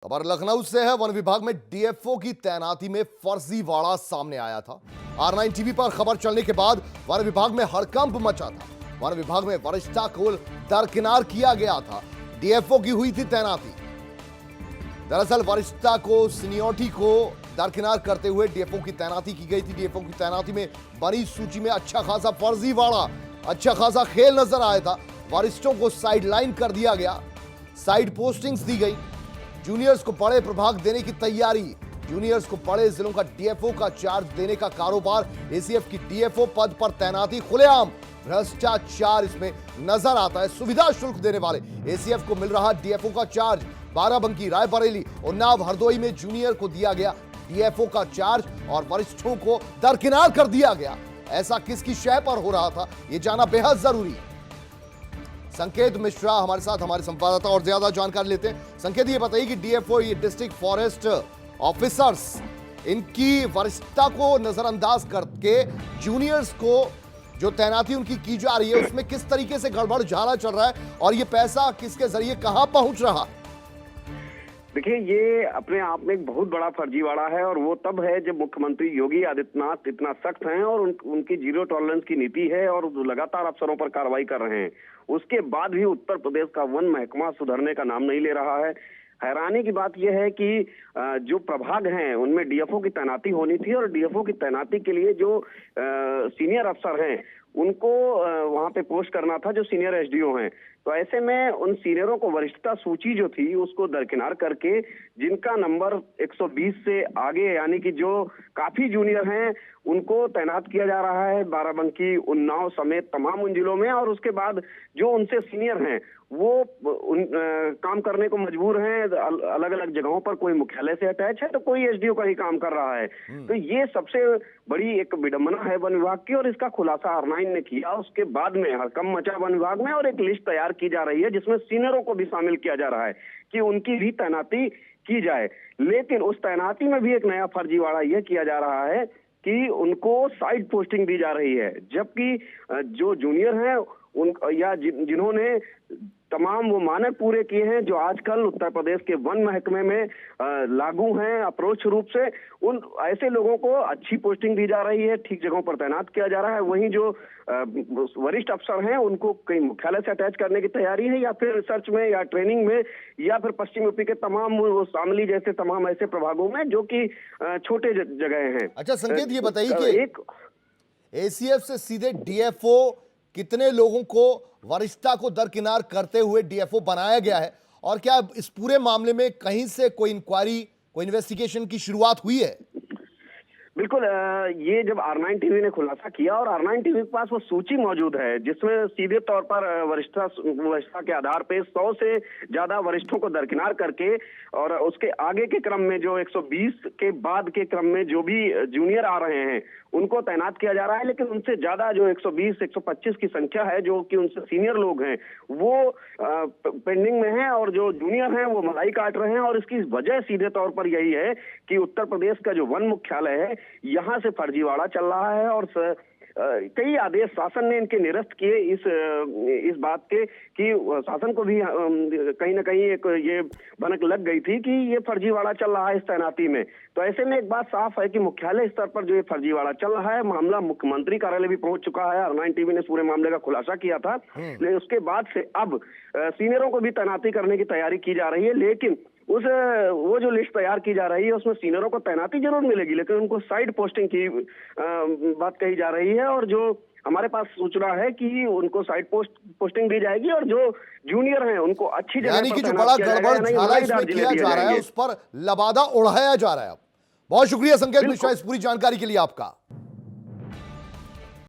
खबर लखनऊ से है। वन विभाग में डीएफओ की तैनाती में फर्जीवाड़ा सामने आया था। R9 टीवी पर खबर चलने के बाद वन विभाग में हड़कंप मचा था। वन विभाग में वरिष्ठता को दरकिनार किया गया था। डीएफओ की हुई थी तैनाती। दरअसल वरिष्ठता को, सीनियरिटी को दरकिनार करते हुए डीएफओ की तैनाती की गई थी। डीएफओ की तैनाती में बड़ी सूची में अच्छा खासा फर्जीवाड़ा, अच्छा खासा खेल नजर आया था। वरिष्ठों को साइडलाइन कर दिया गया, साइड पोस्टिंग्स दी गई। जूनियर्स को बड़े प्रभाग देने की तैयारी। जूनियर्स को बड़े जिलों का डीएफओ का चार्ज देने का कारोबार। एसीएफ की डीएफओ पद पर तैनाती खुलेआम भ्रष्टाचार इसमें नजर आता है। सुविधा शुल्क देने वाले एसीएफ को मिल रहा डीएफओ का चार्ज। बाराबंकी, रायबरेली, उन्नाव, हरदोई में जूनियर को दिया गया डीएफओ का चार्ज और वरिष्ठों को दरकिनार कर दिया गया। ऐसा किसकी शय पर हो रहा था, यह जानना बेहद जरूरी। संकेत मिश्रा हमारे साथ, हमारे संवाददाता, और ज्यादा जानकारी लेते हैं। संकेत, ये बताइए कि डीएफओ, ये डिस्ट्रिक्ट फॉरेस्ट ऑफिसर्स, इनकी वरिष्ठता को नजरअंदाज करके जूनियर्स को जो तैनाती उनकी की जा रही है, उसमें किस तरीके से गड़बड़ झाला चल रहा है और ये पैसा किसके जरिए कहां पहुंच रहा है? देखिए, ये अपने आप में एक बहुत बड़ा फर्जीवाड़ा है और वो तब है जब मुख्यमंत्री योगी आदित्यनाथ इतना सख्त हैं और उनकी जीरो टॉलरेंस की नीति है और लगातार अफसरों पर कार्रवाई कर रहे हैं। उसके बाद भी उत्तर प्रदेश का वन महकमा सुधरने का नाम नहीं ले रहा है। हैरानी की बात यह है कि जो प्रभाग हैं उनमें डीएफओ की तैनाती होनी थी और डीएफओ की तैनाती के लिए जो सीनियर अफसर हैं उनको वहां पे पोस्ट करना था, जो सीनियर एसडीओ हैं। तो ऐसे में उन सीनियरों को वरिष्ठता सूची जो थी उसको दरकिनार करके जिनका नंबर 120 से आगे, यानी कि जो काफी जूनियर हैं, उनको तैनात किया जा रहा है बाराबंकी, उन्नाव समेत तमाम उन जिलों में। और उसके बाद जो उनसे सीनियर हैं वो काम करने को मजबूर हैं अलग अलग जगहों पर। कोई मुख्यालय से अटैच है तो कोई एसडीओ का ही काम कर रहा है। तो ये सबसे बड़ी एक विडंबना है वन विभाग की और इसका खुलासा R9 ने किया। उसके बाद में हड़कंप मचा वन विभाग में और एक लिस्ट तैयार की जा रही है जिसमें सीनियरों को भी शामिल किया जा रहा है कि उनकी भी तैनाती की जाए। लेकिन उस तैनाती में भी एक नया फर्जीवाड़ा यह किया जा रहा है कि उनको साइड पोस्टिंग दी जा रही है, जबकि जो जूनियर हैं उन या जिन्होंने तमाम वो मानक पूरे किए हैं जो आजकल उत्तर प्रदेश के वन महकमे में लागू हैं अप्रोच रूप से, उन ऐसे लोगों को अच्छी पोस्टिंग दी जा रही है, ठीक जगहों पर तैनात किया जा रहा है। वहीं जो वरिष्ठ अफसर हैं उनको कहीं मुख्यालय से अटैच करने की तैयारी है या फिर रिसर्च में या ट्रेनिंग में या फिर पश्चिम यूपी के तमाम वो शामली जैसे तमाम ऐसे प्रभागों में जो कि छोटे जगह हैं। अच्छा संकेत, ये बताइए कि एक एसीएफ से सीधे डीएफओ कितने लोगों को वरिष्ठता को दरकिनार करते हुए डीएफओ बनाया गया है, और क्या इस पूरे मामले में कहीं से कोई इंक्वायरी, कोई इन्वेस्टिगेशन की शुरुआत हुई है? बिल्कुल, ये जब R9 टीवी ने खुलासा किया और R9 टीवी के पास वो सूची मौजूद है जिसमें सीधे तौर पर वरिष्ठता के आधार पे 100 से ज्यादा वरिष्ठों को दरकिनार करके और उसके आगे के क्रम में जो 120 के बाद के क्रम में जो भी जूनियर आ रहे हैं उनको तैनात किया जा रहा है। लेकिन उनसे ज्यादा जो 120 125 की संख्या है जो कि उनसे सीनियर लोग हैं वो पेंडिंग में हैं और जो जूनियर हैं वो मलाई काट रहे हैं। और इसकी वजह सीधे तौर पर यही है कि उत्तर प्रदेश का जो वन मुख्यालय है यहां से फर्जीवाड़ा चल रहा है और कई आदेश शासन ने इनके निरस्त किए इस बात के कि शासन को भी कहीं ना कहीं एक ये भनक लग गई थी कि ये फर्जीवाड़ा चल रहा है इस तैनाती में। तो ऐसे में एक बात साफ है कि मुख्यालय स्तर पर जो ये फर्जीवाड़ा चल रहा है, मामला मुख्यमंत्री कार्यालय भी पहुंच चुका है। R9 टीवी ने पूरे मामले का खुलासा किया था, लेकिन उसके बाद से अब सीनियरों को भी तैनाती करने की तैयारी की जा रही है। लेकिन वो जो लिस्ट तैयार की जा रही है उसमें सीनियरों को तैनाती जरूर मिलेगी, लेकिन उनको साइड पोस्टिंग की बात कही जा रही है। और जो हमारे पास सूचना है कि उनको साइड पोस्टिंग दी जाएगी और जो जूनियर हैं उनको अच्छी जगह, यानी कि जो बड़ा गड़बड़ झाला इसमें किया जा रहा है उस पर लबादा उड़ाया जा रहा है। बहुत शुक्रिया संकेत मिश्रा इस पूरी जानकारी के लिए आपका।